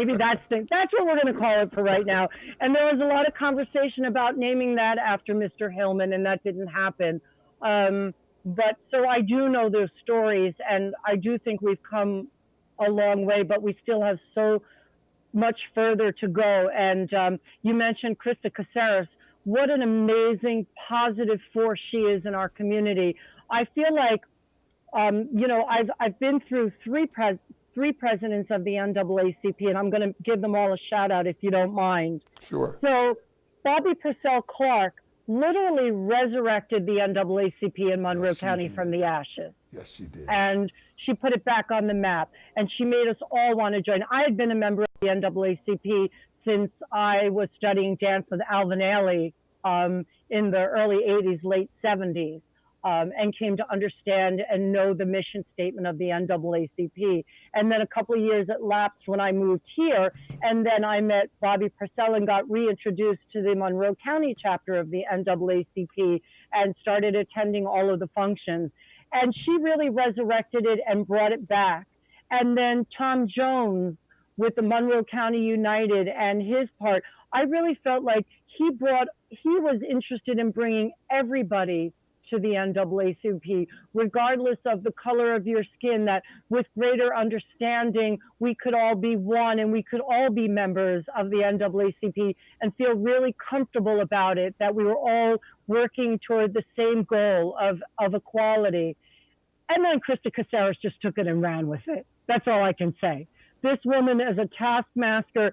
Maybe that's what we're going to call it for right now. And there was a lot of conversation about naming that after Mr. Hillman, and that didn't happen. But so I do know those stories, and I do think we've come a long way, but we still have so much further to go. And you mentioned Krista Caceres. What an amazing positive force she is in our community. I feel like, you know, I've been through three presidents of the NAACP, and I'm going to give them all a shout out if you don't mind. Sure. So Bobby Purcell Clark literally resurrected the NAACP in Monroe County from the ashes. Yes, she did. And she put it back on the map, and she made us all want to join. I had been a member of the NAACP since I was studying dance with Alvin Ailey in the early 80s, late 70s, and came to understand and know the mission statement of the NAACP. And then a couple of years it lapsed when I moved here, and then I met Bobby Purcell and got reintroduced to the Monroe County chapter of the NAACP and started attending all of the functions. And she really resurrected it and brought it back. And then Tom Jones with the Monroe County United and his part, I really felt like he was interested in bringing everybody to the NAACP, regardless of the color of your skin, that with greater understanding, we could all be one and we could all be members of the NAACP and feel really comfortable about it, that we were all working toward the same goal of equality. And then Krista Caceres just took it and ran with it. That's all I can say. This woman is a taskmaster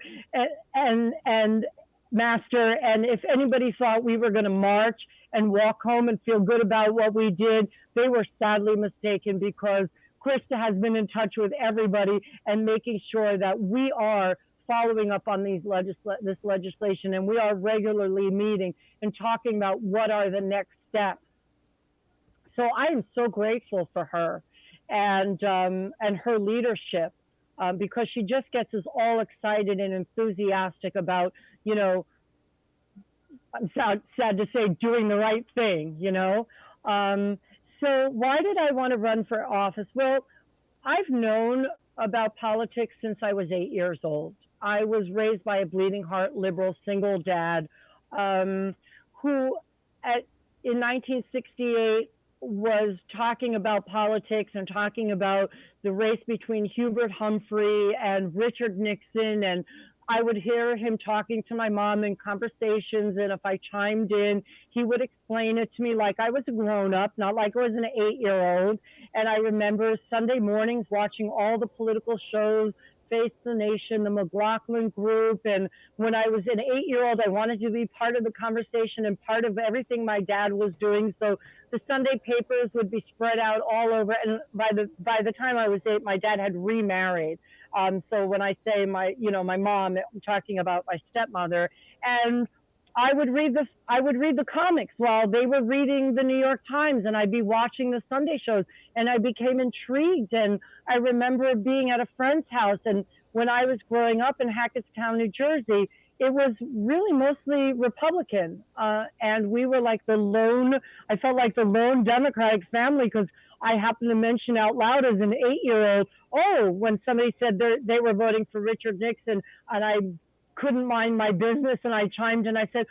and master, and if anybody thought we were going to march and walk home and feel good about what we did, they were sadly mistaken, because Krista has been in touch with everybody and making sure that we are following up on this legislation, and we are regularly meeting and talking about what are the next steps. So I am so grateful for her and her leadership. Because she just gets us all excited and enthusiastic about, you know, I'm sad to say, doing the right thing, you know. So why did I want to run for office? Well, I've known about politics since I was 8 years old. I was raised by a bleeding heart liberal single dad who in 1968 was talking about politics and talking about the race between Hubert Humphrey and Richard Nixon. And I would hear him talking to my mom in conversations, and if I chimed in, he would explain it to me like I was a grown-up, not like I was an 8-year-old. And I remember Sunday mornings watching all the political shows, Face the Nation, the McLaughlin Group. And when I was an 8-year-old, I wanted to be part of the conversation and part of everything my dad was doing. So the Sunday papers would be spread out all over. And by the time I was 8, my dad had remarried. So when I say my mom, I'm talking about my stepmother. And I would read the comics while they were reading the New York Times, and I'd be watching the Sunday shows, and I became intrigued. And I remember being at a friend's house, and when I was growing up in Hackettstown, New Jersey, it was really mostly Republican, and we were like I felt like the lone Democratic family, because I happened to mention out loud as an 8-year-old, when somebody said they were voting for Richard Nixon, and I couldn't mind my business, and I chimed in. I said,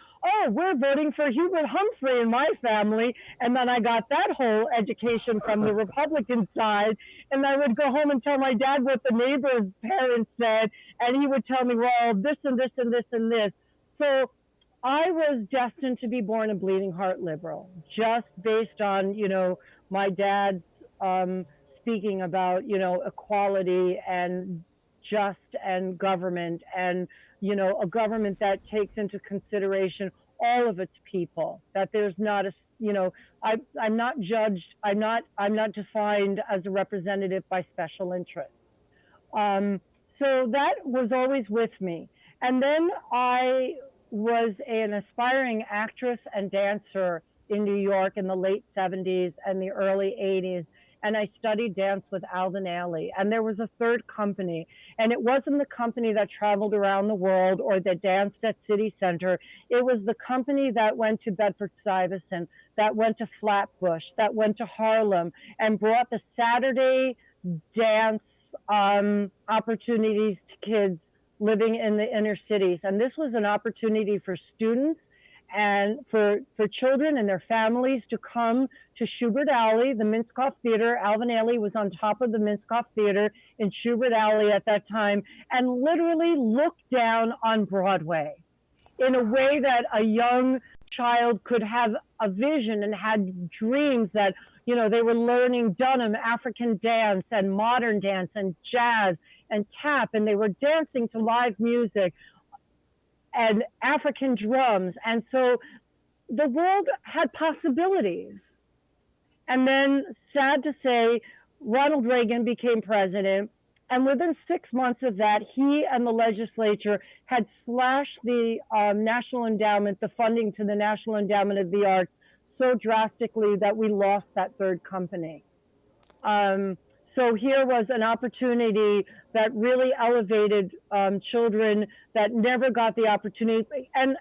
we're voting for Hubert Humphrey in my family. And then I got that whole education from the Republican side. And I would go home and tell my dad what the neighbor's parents said, and he would tell me, well, this and this and this and this. So I was destined to be born a bleeding heart liberal, just based on, my dad's speaking about, equality and just and government, and a government that takes into consideration all of its people, that there's not I'm not judged, I'm not defined as a representative by special interests. So that was always with me. And then I was an aspiring actress and dancer in New York in the late 70s and the early 80s. And I studied dance with Alvin Ailey. And there was a third company. And it wasn't the company that traveled around the world or that danced at City Center. It was the company that went to Bedford-Stuyvesant, that went to Flatbush, that went to Harlem, and brought the Saturday dance opportunities to kids living in the inner cities. And this was an opportunity for students and for children and their families to come to Schubert Alley, the Minskoff Theater. Alvin Ailey was on top of the Minskoff Theater in Schubert Alley at that time, and literally look down on Broadway in a way that a young child could have a vision and had dreams that, you know, they were learning Dunham, African dance and modern dance and jazz and tap, and they were dancing to live music and African drums. And so the world had possibilities. And then, sad to say, Ronald Reagan became president. And within 6 months of that, he and the legislature had slashed the National Endowment, the funding to the National Endowment of the Arts, so drastically that we lost that third company. So here was an opportunity that really elevated children that never got the opportunity. And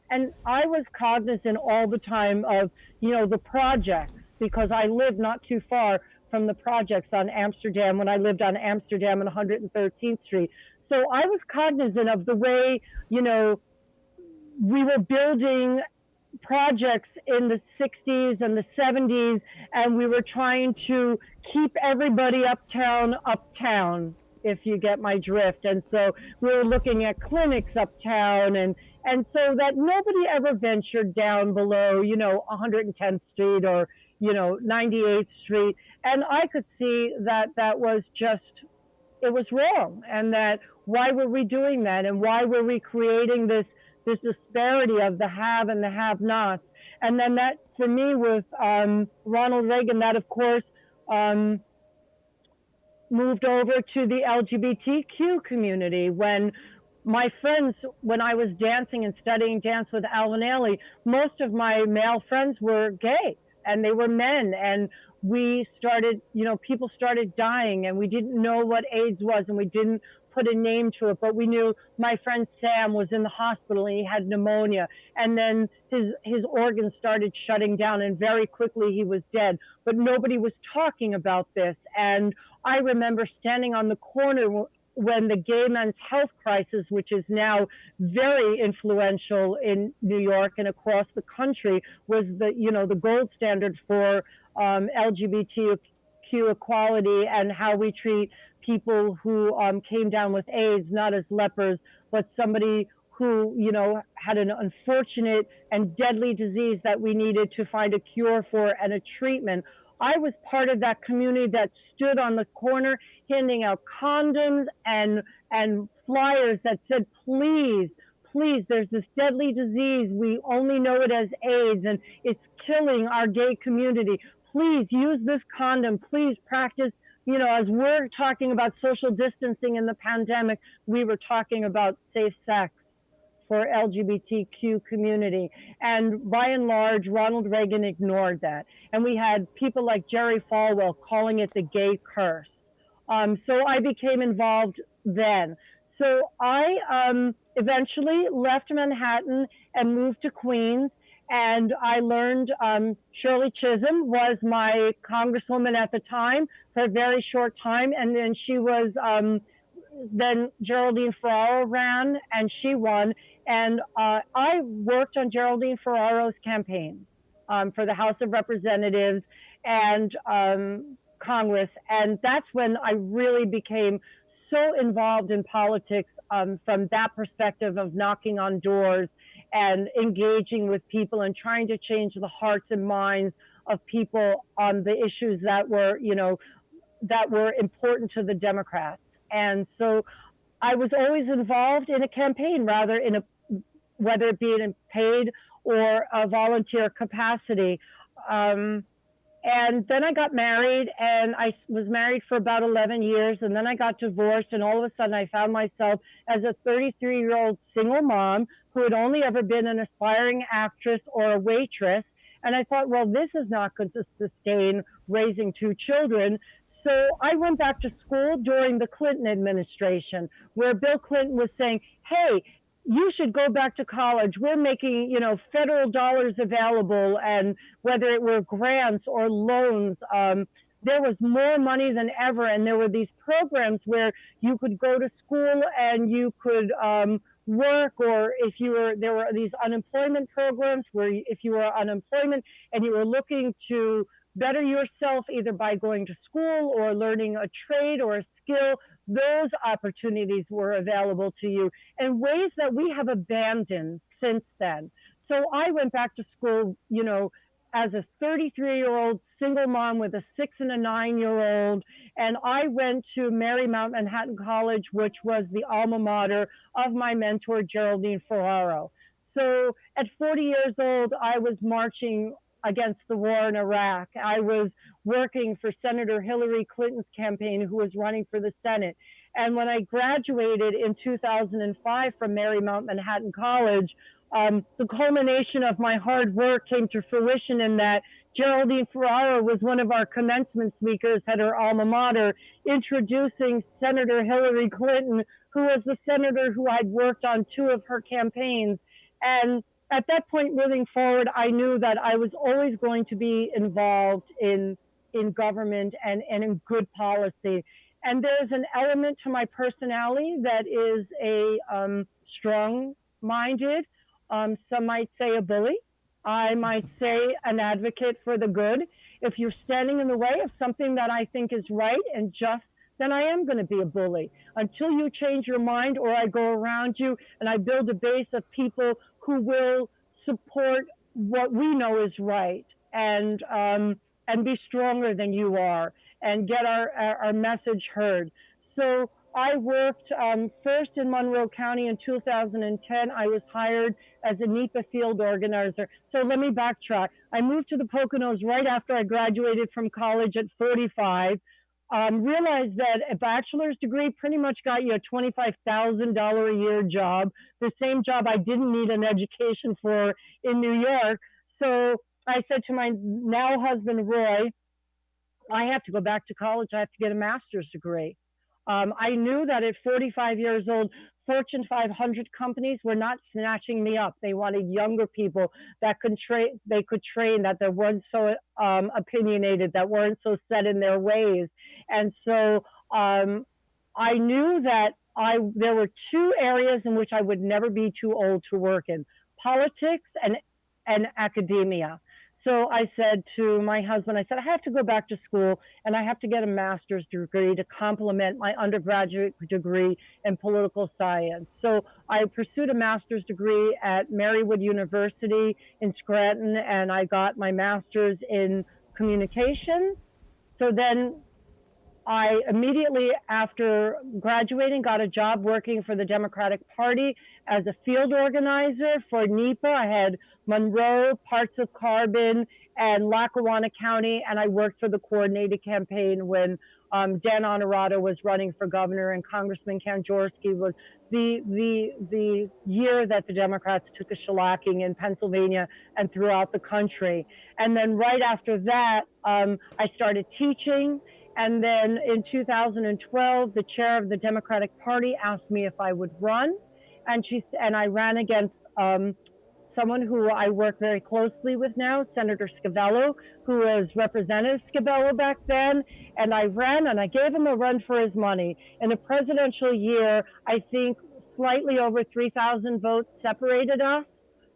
I was cognizant all the time of, you know, the projects, because I lived not too far from the projects on Amsterdam when I lived on Amsterdam and 113th Street. So I was cognizant of the way, you know, we were building projects in the 60s and the 70s, and we were trying to keep everybody uptown, if you get my drift. And so we were looking at clinics uptown, and so that nobody ever ventured down below, you know, 110th Street or, you know, 98th Street. And I could see that that was just, it was wrong. And that why were we doing that? And why were we creating this disparity of the have and the have-nots? And then that, for me, with Ronald Reagan, that of course moved over to the LGBTQ community. When my friends, when I was dancing and studying dance with Alvin Ailey, most of my male friends were gay, and they were men, and we started, you know, people started dying, and we didn't know what AIDS was, and we didn't put a name to it, but we knew my friend Sam was in the hospital and he had pneumonia, and then his organs started shutting down, and very quickly he was dead. But nobody was talking about this. And I remember standing on the corner when the gay men's health crisis, which is now very influential in New York and across the country, was the, you know, the gold standard for LGBTQ equality and how we treat people who came down with AIDS, not as lepers, but somebody who, you know, had an unfortunate and deadly disease that we needed to find a cure for and a treatment. I was part of that community that stood on the corner handing out condoms and flyers that said, please, please, there's this deadly disease. We only know it as AIDS, and it's killing our gay community. Please use this condom. Please practice. You know, as we're talking about social distancing in the pandemic, we were talking about safe sex for LGBTQ community. And by and large, Ronald Reagan ignored that. And we had people like Jerry Falwell calling it the gay curse. So I became involved then. So I eventually left Manhattan and moved to Queens. And I learned Shirley Chisholm was my congresswoman at the time for a very short time. And then she was, then Geraldine Ferraro ran and she won. And I worked on Geraldine Ferraro's campaign for the House of Representatives and Congress. And that's when I really became so involved in politics from that perspective of knocking on doors and engaging with people and trying to change the hearts and minds of people on the issues that were, you know, that were important to the Democrats. And so I was always involved in a campaign, rather in a, whether it be in a paid or a volunteer capacity. And then I got married, and I was married for about 11 years, and then I got divorced, and all of a sudden I found myself as a 33-year-old single mom who had only ever been an aspiring actress or a waitress. And I thought, well, this is not going to sustain raising two children. So I went back to school during the Clinton administration, where Bill Clinton was saying, hey, you should go back to college. We're making, you know, federal dollars available, and whether it were grants or loans, there was more money than ever, and there were these programs where you could go to school and you could work, or if you were, there were these unemployment programs where if you were unemployment and you were looking to better yourself either by going to school or learning a trade or a skill, those opportunities were available to you in ways that we have abandoned since then. So I went back to school, you know, as a 33-year-old single mom with a 6 and a 9-year-old, and I went to Marymount Manhattan College, which was the alma mater of my mentor, Geraldine Ferraro. So at 40 years old, I was marching against the war in Iraq. I was working for Senator Hillary Clinton's campaign, who was running for the Senate. And when I graduated in 2005 from Marymount Manhattan College, the culmination of my hard work came to fruition in that Geraldine Ferraro was one of our commencement speakers at her alma mater, introducing Senator Hillary Clinton, who was the senator who I'd worked on 2 of her campaigns. And at that point, moving forward, I knew that I was always going to be involved in government and in good policy. And there's an element to my personality that is a strong-minded, some might say a bully. I might say an advocate for the good. If you're standing in the way of something that I think is right and just, then I am going to be a bully until you change your mind, or I go around you and I build a base of people who will support what we know is right and be stronger than you are and get our message heard. So I worked first in Monroe County in 2010. I was hired as a NEPA field organizer. So let me backtrack. I moved to the Poconos right after I graduated from college at 45. Realized that a bachelor's degree pretty much got you a $25,000 a year job, the same job I didn't need an education for in New York. So I said to my now husband, Roy, I have to go back to college. I have to get a master's degree. I knew that at 45 years old, Fortune 500 companies were not snatching me up. They wanted younger people that they could train, that they weren't so opinionated, that weren't so set in their ways. And so I knew that there were 2 areas in which I would never be too old to work in: politics and academia. So I said to my husband, I said, I have to go back to school and I have to get a master's degree to complement my undergraduate degree in political science. So I pursued a master's degree at Marywood University in Scranton, and I got my master's in communications. So then I immediately after graduating got a job working for the Democratic Party as a field organizer for NEPA. I had Monroe, parts of Carbon, and Lackawanna County, and I worked for the coordinated campaign when Dan Honorato was running for governor and Congressman Kanjorski was the year that the Democrats took a shellacking in Pennsylvania and throughout the country. And then right after that, I started teaching. And then in 2012, the chair of the Democratic Party asked me if I would run. And I ran against someone who I work very closely with now, Senator Scavello, who was Representative Scavello back then. And I ran and I gave him a run for his money. In a presidential year, I think slightly over 3,000 votes separated us,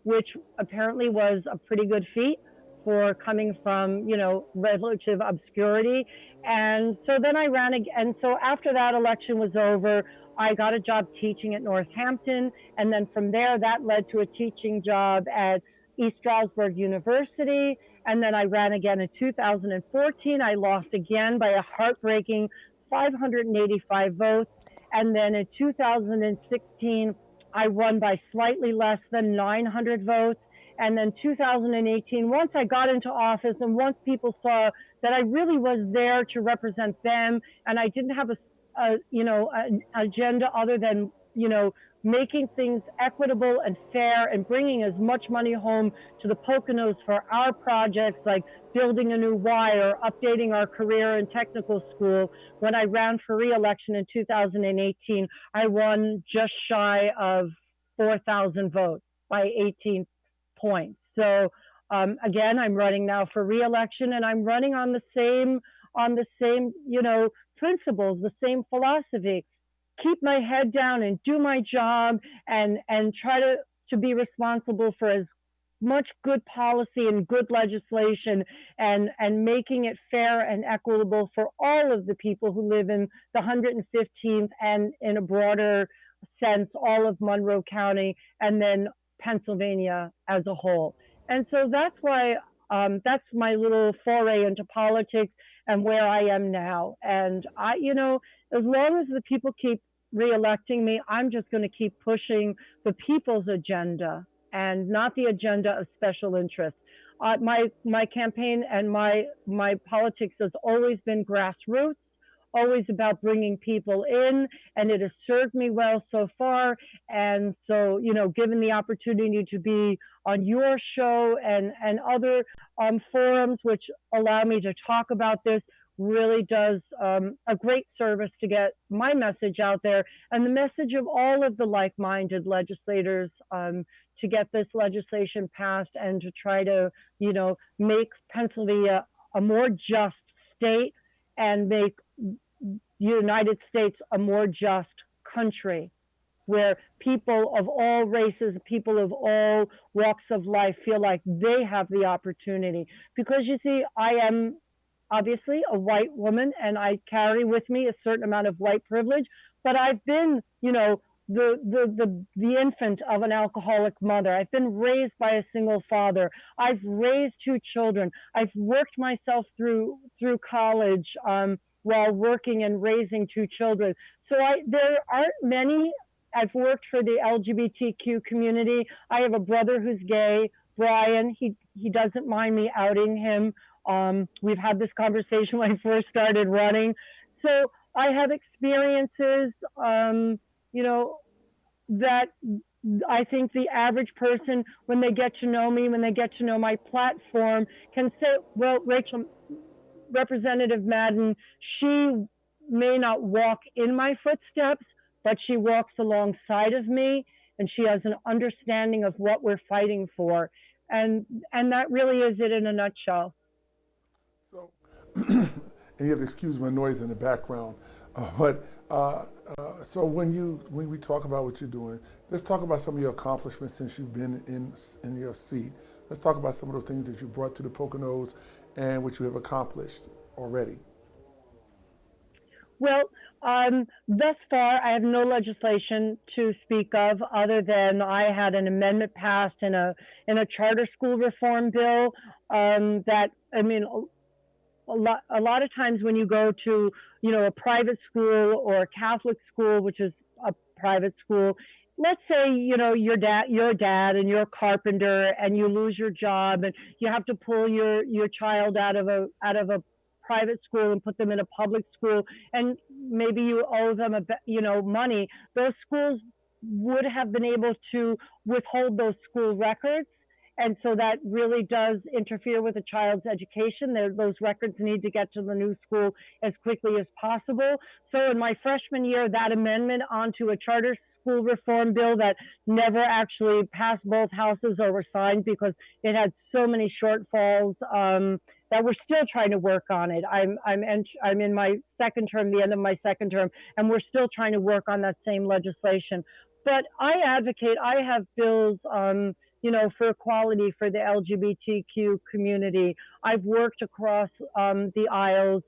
which apparently was a pretty good feat for coming from, you know, relative obscurity. And so then I ran again. And so after that election was over, I got a job teaching at Northampton. And then from there, that led to a teaching job at East Stroudsburg University. And then I ran again in 2014. I lost again by a heartbreaking 585 votes. And then in 2016, I won by slightly less than 900 votes. And then 2018, once I got into office and once people saw that I really was there to represent them and I didn't have an agenda other than, you know, making things equitable and fair and bringing as much money home to the Poconos for our projects like building a new Y or updating our career and technical school. When I ran for re-election in 2018, I won just shy of 4,000 votes by 18 points. So again, I'm running now for re-election, and I'm running on the same on the same, principles, the same philosophy. Keep my head down and do my job, and try to be responsible for as much good policy and good legislation, and making it fair and equitable for all of the people who live in the 115th, and in a broader sense, all of Monroe County, and then Pennsylvania as a whole. And so that's why that's my little foray into politics and where I am now. And as long as the people keep reelecting me, I'm just going to keep pushing the people's agenda and not the agenda of special interests. My campaign and my politics has always been grassroots, always about bringing people in, and it has served me well so far. And so, given the opportunity to be on your show and other forums which allow me to talk about this, really does a great service to get my message out there, and the message of all of the like-minded legislators, to get this legislation passed and to try to, make Pennsylvania a more just state and make the United States a more just country, where people of all races, people of all walks of life feel like they have the opportunity. Because you see, I am obviously a white woman, and I carry with me a certain amount of white privilege, but I've been, the infant of an alcoholic mother. I've been raised by a single father. I've raised two children. I've worked myself through college while working and raising two children. So there aren't many. I've worked for the LGBTQ community. I have a brother who's gay, Brian. He doesn't mind me outing him. We've had this conversation when I first started running. So I have experiences, that I think the average person, when they get to know me, when they get to know my platform, can say, well, Representative Madden, she may not walk in my footsteps, but she walks alongside of me, and she has an understanding of what we're fighting for. And that really is it in a nutshell. So, and you have to excuse my noise in the background, so when we talk about what you're doing, let's talk about some of your accomplishments since you've been in your seat. Let's talk about some of those things that you brought to the Poconos and what you have accomplished already. Well, thus far, I have no legislation to speak of, other than I had an amendment passed in a charter school reform bill. A lot of times when you go to, a private school or a Catholic school, which is a private school, let's say, you're a dad and you're a carpenter and you lose your job and you have to pull your child out of a private school and put them in a public school, and maybe you owe them money. Those schools would have been able to withhold those school records. And so that really does interfere with a child's education. Those records need to get to the new school as quickly as possible. So in my freshman year, that amendment onto a charter school reform bill that never actually passed both houses or were signed because it had so many shortfalls, that we're still trying to work on it. I'm in my second term, the end of my second term, and we're still trying to work on that same legislation. But I have bills, for equality for the LGBTQ community. I've worked across the aisles,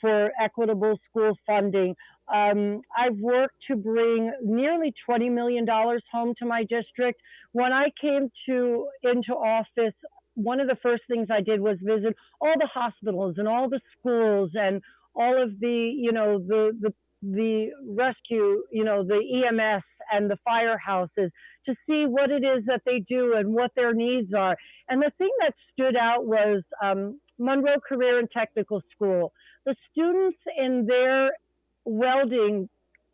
for equitable school funding. I've worked to bring nearly $20 million home to my district. When I came into office, one of the first things I did was visit all the hospitals and all the schools and all of the rescue, the EMS and the firehouses, to see what it is that they do and what their needs are. And the thing that stood out was Monroe Career and Technical School. The students in their welding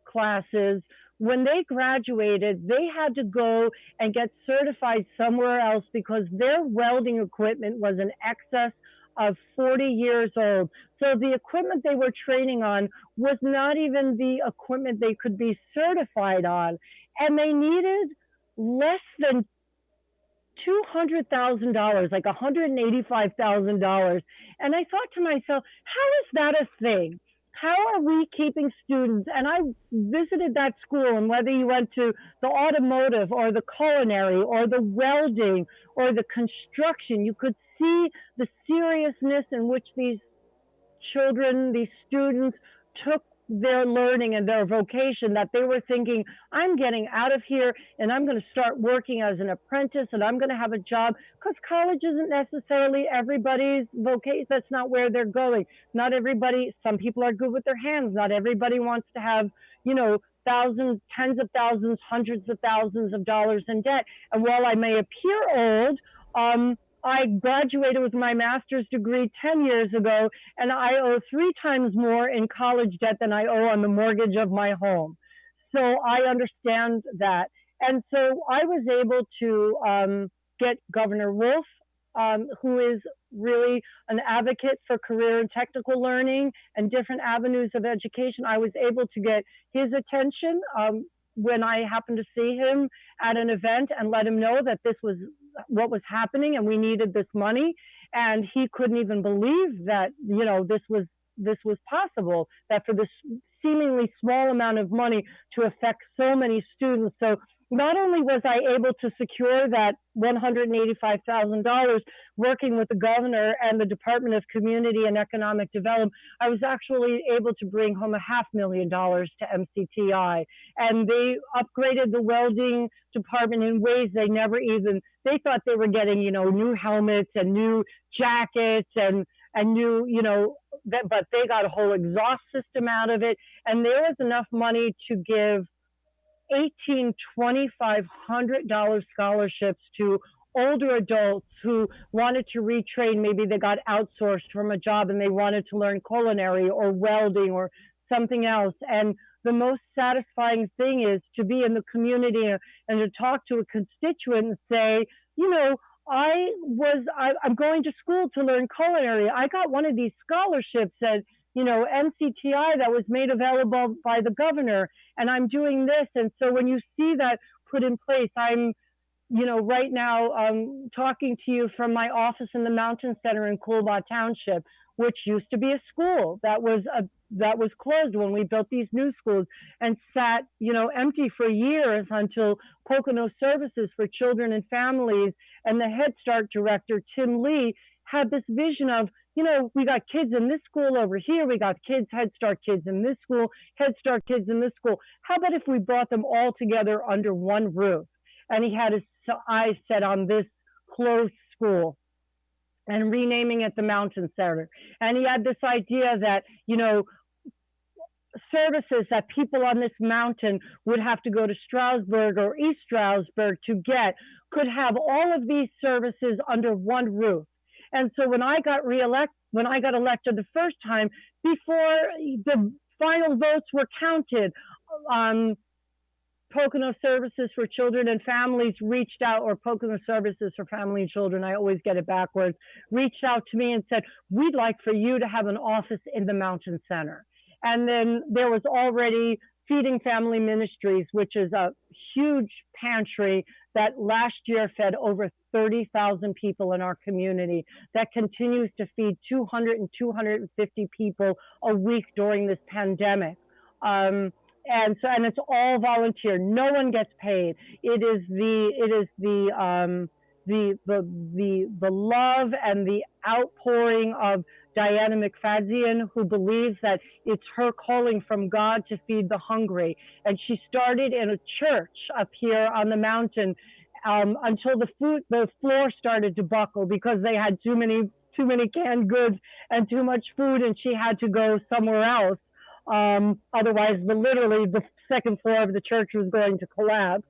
classes, when they graduated, they had to go and get certified somewhere else because their welding equipment was in excess of 40 years old. So the equipment they were training on was not even the equipment they could be certified on. And they needed less than $200,000, like $185,000. And I thought to myself, how is that a thing? How are we keeping students? And I visited that school, and whether you went to the automotive or the culinary or the welding or the construction, you could see the seriousness in which these children, these students took their learning and their vocation, that they were thinking, I'm getting out of here and I'm going to start working as an apprentice and I'm going to have a job, because college isn't necessarily everybody's vocation. That's not where they're going. Not everybody, some people are good with their hands. Not everybody wants to have, thousands, tens of thousands, hundreds of thousands of dollars in debt. And while I may appear old, I graduated with my master's degree 10 years ago, and I owe 3 times more in college debt than I owe on the mortgage of my home. So I understand that. And so I was able to get Governor Wolf, who is really an advocate for career and technical learning and different avenues of education. I was able to get his attention when I happened to see him at an event and let him know that this was what was happening and we needed this money. And he couldn't even believe that, this was possible, that for this seemingly small amount of money to affect so many students. So not only was I able to secure that $185,000 working with the governor and the Department of Community and Economic Development, I was actually able to bring home $500,000 to MCTI. And they upgraded the welding department in ways they never even, they thought they were getting, new helmets and new jackets and new, but they got a whole exhaust system out of it. And there was enough money to give $2,500 scholarships to older adults who wanted to retrain. Maybe they got outsourced from a job and they wanted to learn culinary or welding or something else. And the most satisfying thing is to be in the community and to talk to a constituent and say, I'm going to school to learn culinary. I got one of these scholarships at MCTI that was made available by the governor, and I'm doing this. And so when you see that put in place, I'm, right now talking to you from my office in the Mountain Center in Coolbaugh Township, which used to be a school that was closed when we built these new schools and sat, empty for years until Pocono Services for Children and Families and the Head Start director, Tim Lee, had this vision of, we got kids in this school over here. We got kids, Head Start kids in this school, Head Start kids in this school. How about if we brought them all together under one roof? And he had his eyes set on this closed school and renaming it the Mountain Center. And he had this idea that, services that people on this mountain would have to go to Stroudsburg or East Stroudsburg to get could have all of these services under one roof. And so when I got elected the first time, before the final votes were counted, Pocono Services for Children and Families reached out, or Pocono Services for Family and Children, I always get it backwards, reached out to me and said, we'd like for you to have an office in the Mountain Center. And then there was already Feeding Family Ministries, which is a huge pantry that last year fed over 30,000 people in our community, that continues to feed 200 and 250 people a week during this pandemic. And it's all volunteer. No one gets paid. It is the love and the outpouring of Diana McFadzean, who believes that it's her calling from God to feed the hungry. And she started in a church up here on the mountain until the floor started to buckle because they had too many canned goods and too much food, and she had to go somewhere else. Otherwise, literally the second floor of the church was going to collapse.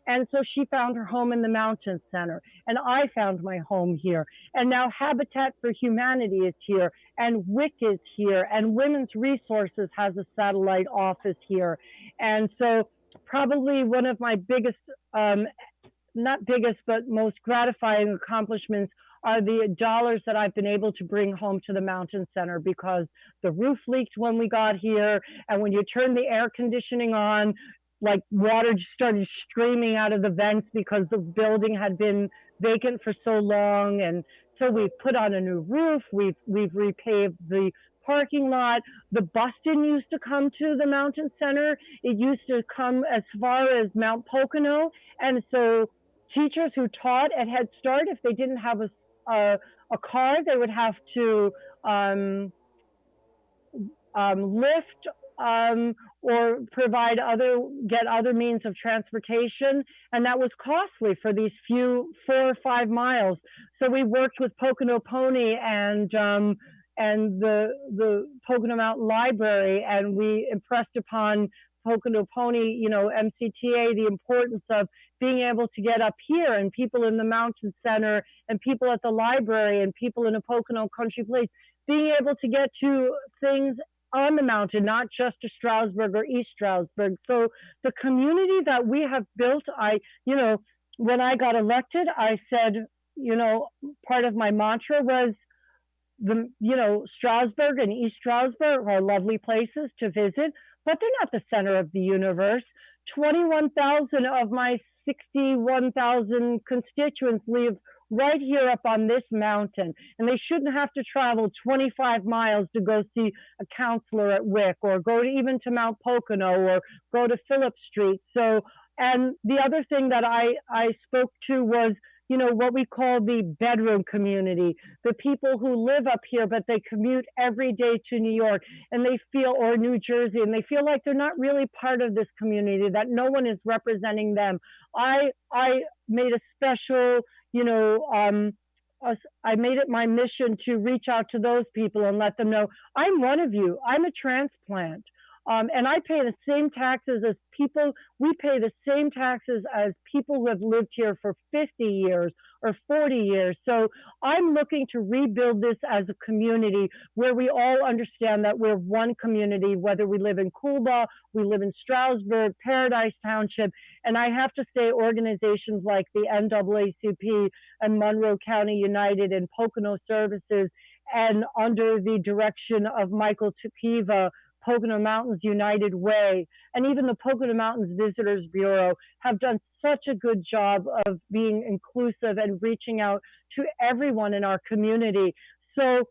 And so she found her home in the Mountain Center, and I found my home here. And now Habitat for Humanity is here, and WIC is here, and Women's Resources has a satellite office here. And so probably one of my biggest, not biggest, but most gratifying accomplishments are the dollars that I've been able to bring home to the Mountain Center, because the roof leaked when we got here, and when you turn the air conditioning on, like water just started streaming out of the vents because the building had been vacant for so long. And so we've put on a new roof. We've repaved the parking lot. The bus didn't used to come to the Mountain Center. It used to come as far as Mount Pocono. And so teachers who taught at Head Start, if they didn't have a car, they would have to lift or get other means of transportation, and that was costly for these few 4 or 5 miles. So we worked with Pocono Pony and the Pocono Mountain Library, and we impressed upon Pocono Pony, MCTA, the importance of being able to get up here, and people in the Mountain Center and people at the library and people in a Pocono Country Place being able to get to things on the mountain, not just to Stroudsburg or East Stroudsburg. So the community that we have built, when I got elected, I said, part of my mantra was Stroudsburg and East Stroudsburg are lovely places to visit, but they're not the center of the universe. 21,000 of my 61,000 constituents live right here up on this mountain, and they shouldn't have to travel 25 miles to go see a counselor at Wick, or go even to Mount Pocono, or go to Phillip Street. So, and the other thing that I spoke to was, what we call the bedroom community, the people who live up here, but they commute every day to New York, and they feel, or New Jersey, and they feel like they're not really part of this community, that no one is representing them. I made a special, I made it my mission to reach out to those people and let them know, I'm one of you. I'm a transplant. And I pay the same taxes as people. We pay the same taxes as people who have lived here for 50 years or 40 years. So I'm looking to rebuild this as a community where we all understand that we're one community, whether we live in Coolbaugh, we live in Stroudsburg, Paradise Township. And I have to say organizations like the NAACP and Monroe County United and Pocono Services, and under the direction of Michael Tukiva, Pocono Mountains United Way, and even the Pocono Mountains Visitors Bureau have done such a good job of being inclusive and reaching out to everyone in our community. So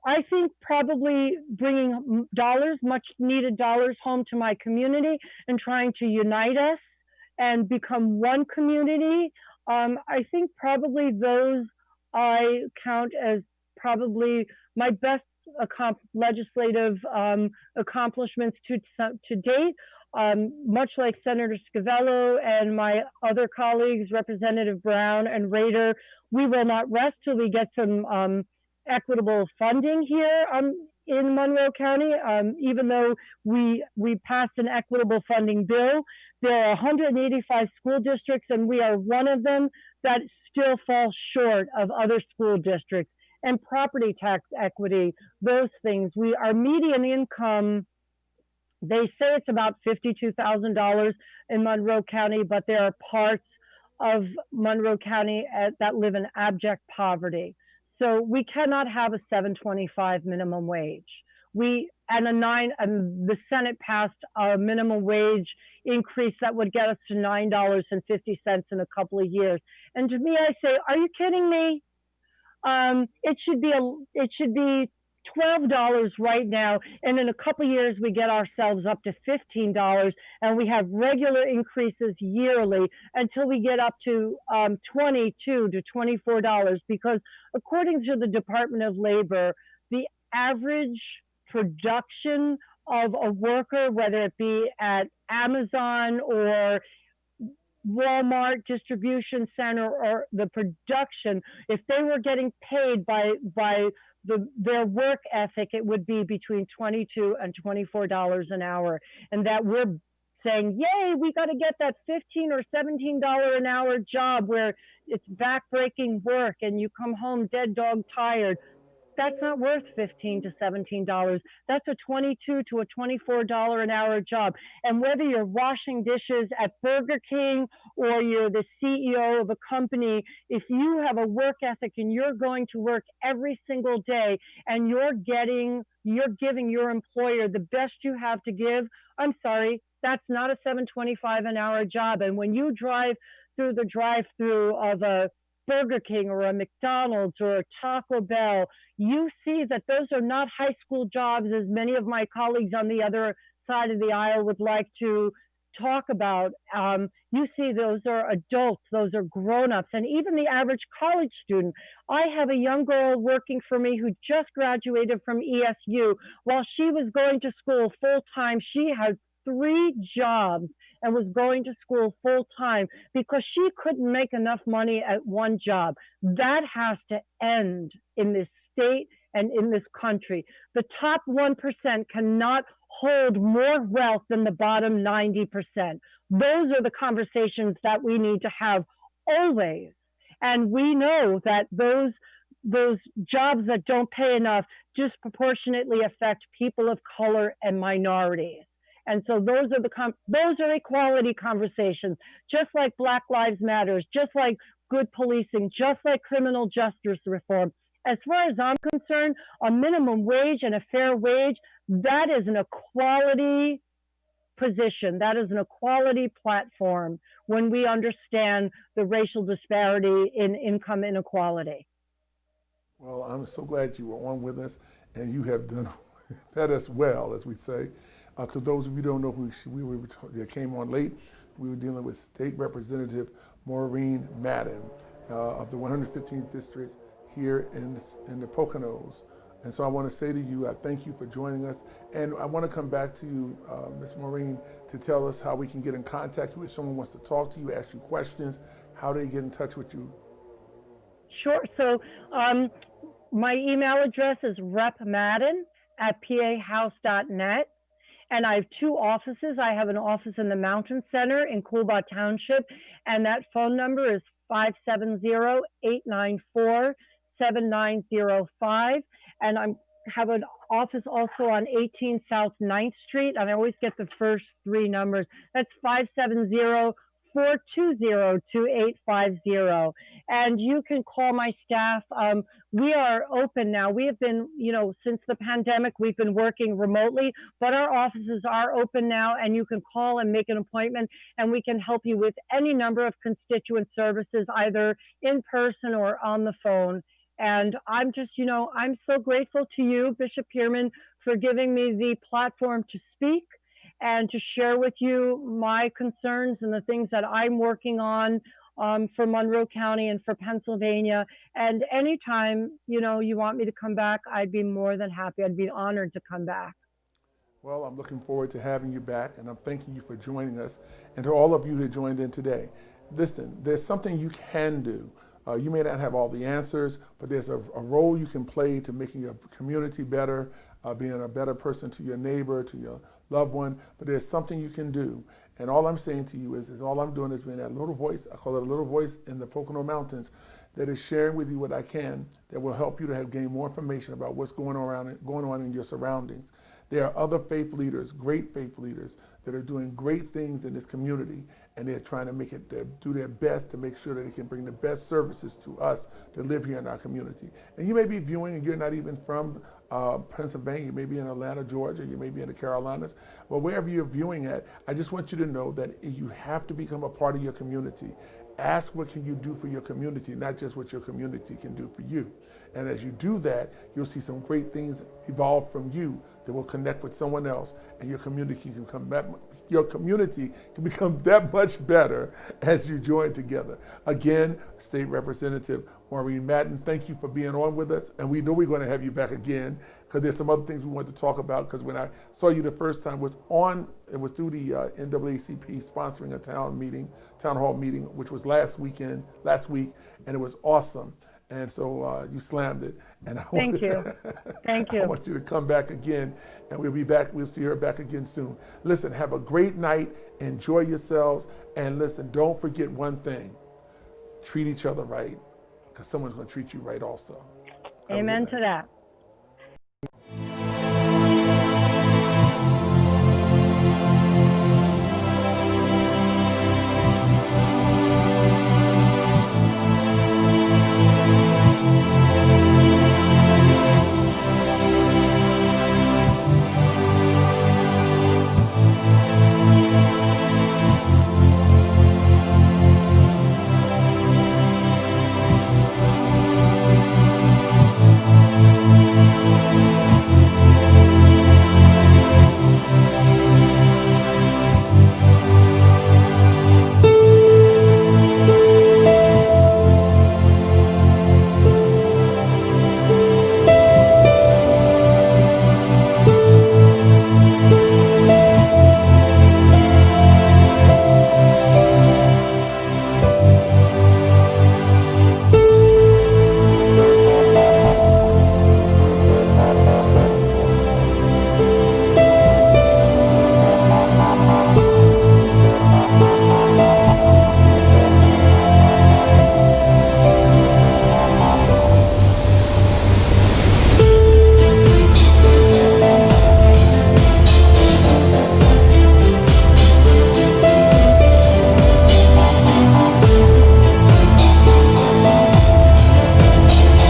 I think probably bringing dollars, much needed dollars, home to my community and trying to unite us and become one community. I think probably those I count as probably my best legislative accomplishments to date. Much like Senator Scavello and my other colleagues, Representative Brown and Rader, we will not rest till we get some equitable funding here in Monroe County. Even though we passed an equitable funding bill, there are 185 school districts, and we are one of them that still falls short of other school districts. And property tax equity, those things. Our median income, they say it's about $52,000 in Monroe County, but there are parts of Monroe County that live in abject poverty. So we cannot have a $7.25 minimum wage. And the Senate passed a minimum wage increase that would get us to $9.50 in a couple of years. And to me, I say, are you kidding me? It should be $12 right now, and in a couple of years we get ourselves up to $15, and we have regular increases yearly until we get up to $22 to $24. Because according to the Department of Labor, the average production of a worker, whether it be at Amazon or Walmart distribution center, or the production, if they were getting paid by their work ethic, it would be between $22 and $24 an hour. And that we're saying, yay, we got to get that $15 or $17 an hour job where it's backbreaking work and you come home dead dog tired. That's not worth $15 to $17. That's a $22 to a $24 an hour job. And whether you're washing dishes at Burger King or you're the CEO of a company, if you have a work ethic and you're going to work every single day and you're giving your employer the best you have to give, I'm sorry, That's not a $7.25 an hour job. And when you drive through the drive-through of a Burger King or a McDonald's or a Taco Bell, you see that those are not high school jobs, as many of my colleagues on the other side of the aisle would like to talk about. You see those are adults, those are grown-ups, and even the average college student. I have a young girl working for me who just graduated from ESU. While she was going to school full-time, she had 3 jobs and was going to school full-time because she couldn't make enough money at one job. That has to end in this state and in this country. The top 1% cannot hold more wealth than the bottom 90%. Those are the conversations that we need to have always. And we know that those jobs that don't pay enough disproportionately affect people of color and minorities. And so those are equality conversations, just like Black Lives Matter, just like good policing, just like criminal justice reform. As far as I'm concerned, a minimum wage and a fair wage, that is an equality position. That is an equality platform when we understand the racial disparity in income inequality. Well, I'm so glad you were on with us, and you have done that as well, as we say. To those of you who don't know who that came on late, we were dealing with State Representative Maureen Madden of the 115th District here in the Poconos. And so I want to say to you, I thank you for joining us. And I want to come back to you, Ms. Maureen, to tell us how we can get in contact with you if someone wants to talk to you, ask you questions, how they get in touch with you. Sure. So my email address is repmadden@pahouse.net. And I have 2 offices. I have an office in the Mountain Center in Coolbaugh Township, and that phone number is 570-894-7905. And I have an office also on 18 South 9th Street, and I always get the first 3 numbers. That's 570-420-2850. And you can call my staff. We are open now. We have been, since the pandemic, we've been working remotely, but our offices are open now, and you can call and make an appointment, and we can help you with any number of constituent services, either in person or on the phone. And I'm just, I'm so grateful to you, Bishop Pierman, for giving me the platform to speak and to share with you my concerns and the things that I'm working on for Monroe County and for Pennsylvania. And anytime, you want me to come back, I'd be more than happy. I'd be honored to come back. Well, I'm looking forward to having you back, and I'm thanking you for joining us. And to all of you who joined in today, listen, there's something you can do. You may not have all the answers, but there's a role you can play to making your community better, being a better person to your neighbor, to your loved one, but there's something you can do. And all I'm saying to you is all I'm doing is being that little voice, I call it a little voice in the Pocono Mountains, that is sharing with you what I can that will help you to gain more information about what's going on in your surroundings. There are other faith leaders, great faith leaders, that are doing great things in this community, and they're trying to do their best to make sure that they can bring the best services to us that live here in our community. And you may be viewing, and you're not even from Pennsylvania, you may be in Atlanta, Georgia, you may be in the Carolinas, but wherever you're viewing at, I just want you to know that you have to become a part of your community. Ask what can you do for your community, not just what your community can do for you. And as you do that, you'll see some great things evolve from you that will connect with someone else, and your community can become that much better as you join together. Again, State Representative Maureen Madden, thank you for being on with us, and we know we're going to have you back again because there's some other things we want to talk about. Because when I saw you the first time, it was through the NAACP sponsoring a town hall meeting, which was last week, and it was awesome. And so you slammed it. And Thank you. Thank you. I want you to come back again, and we'll be back. We'll see her back again soon. Listen, have a great night. Enjoy yourselves. And listen, don't forget one thing. Treat each other right, because someone's going to treat you right also. Amen to that.